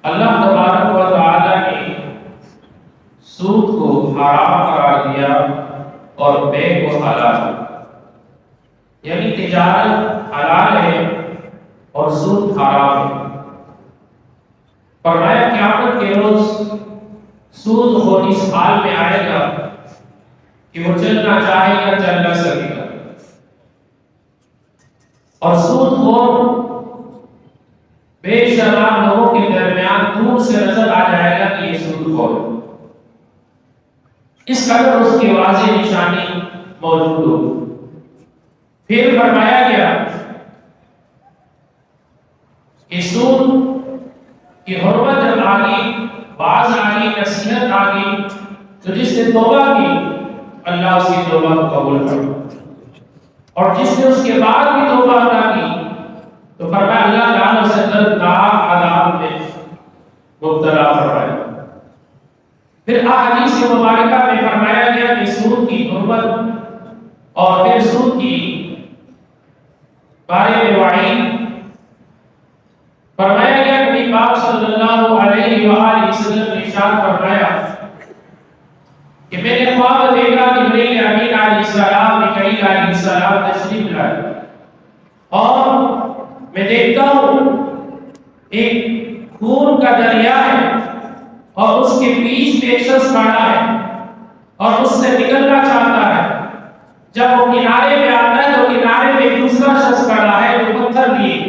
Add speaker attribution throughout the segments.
Speaker 1: اللہ تبارک و تعالی نے سود کو حرام قرار دیا اور بے کو حلال، یعنی تجارت حلال ہے اور سود حرام ہے۔ فرمایا قیامت کے روز سود خور اس حال میں آئے گا کہ وہ چلنا چاہے گا چل نہ سکے گا، اور سود خور بے شراب لوگوں کے درمیان دور سے نظر آ جائے گا کہ یہ سود خور ہے، اس قدر اس کی واضح نشانی موجود ہو۔ پھر فرمایا گیا کہ سود کی حرمت جب آگی، بعض آگی، نصیحت آگی، تو جس نے توبہ کی اللہ اس کی توبہ کو قبول کرے، اور جس نے اس کے بعد بھی توبہ نہ کی تو فرمایا اللہ تعالیٰ اسے دردناک عذاب میں مبتلا فرمائے۔ پھر احادیث مبارکہ میں فرمایا گیا کہ سود کی حرمت اور پھر سود کی بارے میں وعید فرمایا گیا۔ نبی پاک صلی اللہ علیہ وآلہ وسلم نے ارشاد فرمایا کہ میں نے خواب دیکھا کہ جبرائیل امین علیہ السلام، میکائیل علیہ السلام تشریف لائے، اور میں دیکھتا ہوں ایک خون کا دریا ہے اور اس کے بیچ میں ایک شخص کھڑا ہے اور اس سے نکلنا چاہتا ہے۔ جب وہ کنارے پہ آتا ہے تو کنارے میں ایک دوسرا شخص کھڑا ہے جو پتھر لیے،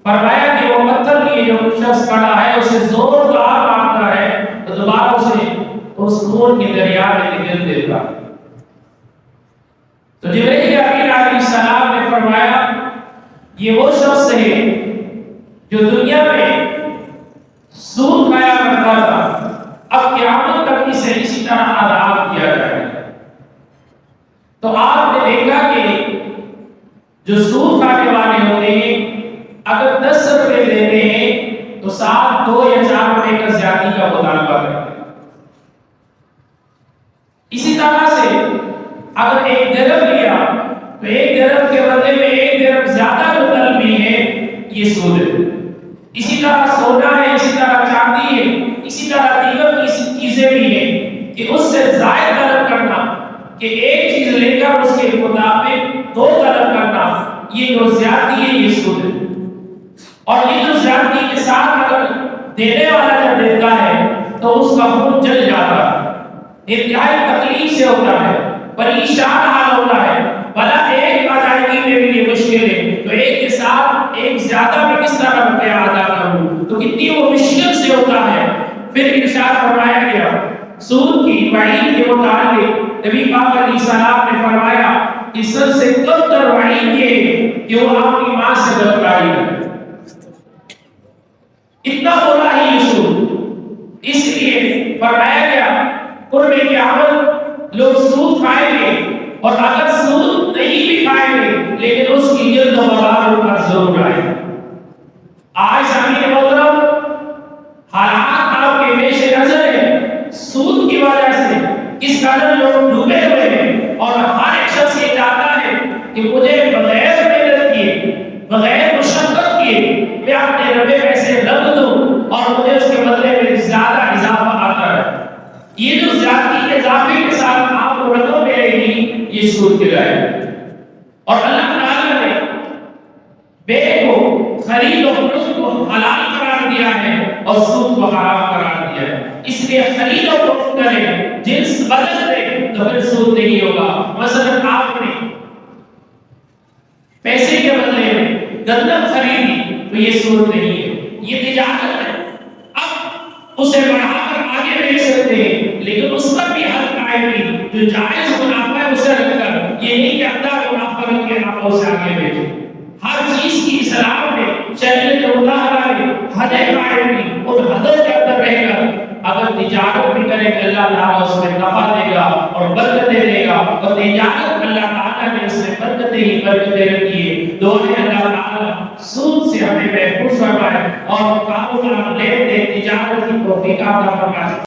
Speaker 1: فرمایا کہ وہ پتھر لیے جو شخص کھڑا ہے اسے زوردار مارتا ہے تو دوبارہ اسے اس خون کے دریا میں نکل دیتا۔ تو جبرائیل امین علیہ السلام نے فرمایا یہ وہ شخص ہے جو دنیا میں سود کھایا کرتا تھا، اب قیامت تک اسے اسی طرح عذاب کیا جائے گا۔ تو آپ نے دیکھا کہ جو سود کھانے والے ہوتے ہیں اگر 10 روپے دیتے ہیں تو ساتھ 2 یا 4 روپے کا زیادتی کا مطالبہ کرتے ہیں۔ اسی طرح سے اگر 1 درہم لیا تو 1 درہم کے بدلے میں 1 درہم زیادہ جو طلب بھی ہے یہ سود ہے۔ اسی طرح سونا ہے، اسی طرح چاندی ہے، اسی طرح دیگر چیزیں بھی ہیں کہ اس سے زائد طلب کرنا، کہ ایک چیز لے کر اس کے مطابق 2 طلب کرنا، یہ جو زیادتی ہے یہ سود ہے۔ اور یہ جو زیادتی کے ساتھ اگر دینے والا جب دیتا ہے تو اس کا خون جل جاتا ہے، انتہائی تکلیف سے ہوتا ہے، پریشان حال ہوتا ہے، بھلا ایک ادائیگی میں بھی یہ مشکل ہے تو ایک کے ساتھ ایک زیادہ میں کس طرح روپیہ ادا کروں، تو کتنی وہ مشکل سے ہوتا ہے۔ پھر ارشاد فرمایا گیا سود کی وعید کے متعلق، نبی پاک علیہ السلام نے فرمایا کہ سب سے کم تر وعید یہ ہے کہ وہ آپ کی ماں سے بدکاری کرے۔ اتنا برا ہی یہ سود، اس لیے فرمایا گیا قرب قیامت لوگ سود کھائیں گے، اور اگر سود نہیں بھی کھائیں گے لیکن اس کی گرد و غبار ان پر ضرور آئے گا۔ آج سامعین محترم حالات آپ کے پیش نظر ہے، سود کی وجہ سے کس قدر لوگ ڈوبے ہوئے ہیں، اور ہر ایک شخص یہ چاہتا ہے کہ مجھے بغیر محنت کیے، بغیر مشقت کیے میں اپنے ربے پیسے رکھ دوں اور مجھے اس کے بدلے میں زیادہ اضافہ آتا ہے۔ یہ جو زیادتی اضافے کے ساتھ آپ کو رقم ملے گی یہ سود کہلائے گا۔ اور اللہ تعالیٰ نے بے کو، خرید و فروخت کو حلال قرار دیا ہے اور سود کو حرام قرار دیا ہے، اس لیے خرید و فروخت کریں، جنس بدل دیں تو پھر سود نہیں ہوگا۔ مثلا آپ نے پیسے کے بدلے میں گندم خریدی تو یہ سود نہیں ہے، یہ تجارت ہے۔ اب اسے بڑھا کر آگے بیچ سکتے ہیں لیکن اس پر بھی حد قائم نہیں، جو جائز منافع ہے اسے رکھ کر، یہ نہیں کہ اندر منافع رکھ کے آپ اسے آگے بیچیں۔ ہر چیز کی اسلام میں شریعت مطالعہ میں حدیں قائم کی، ان حدوں کے اندر رہ کر اگر تجارت بھی کرے کہ اللہ تعالیٰ اس میں نفع دے گا اور برکتیں دے گا، اور تجارت اللہ تعالیٰ نے اس میں برکتیں ہی برکتیں رکھی ہے۔ دعائیں اللہ تعالیٰ سود سے ہمیں محفوظ فرمائے اور کاروبار، لین دین، تجارت کی توفیق عطا فرمائے۔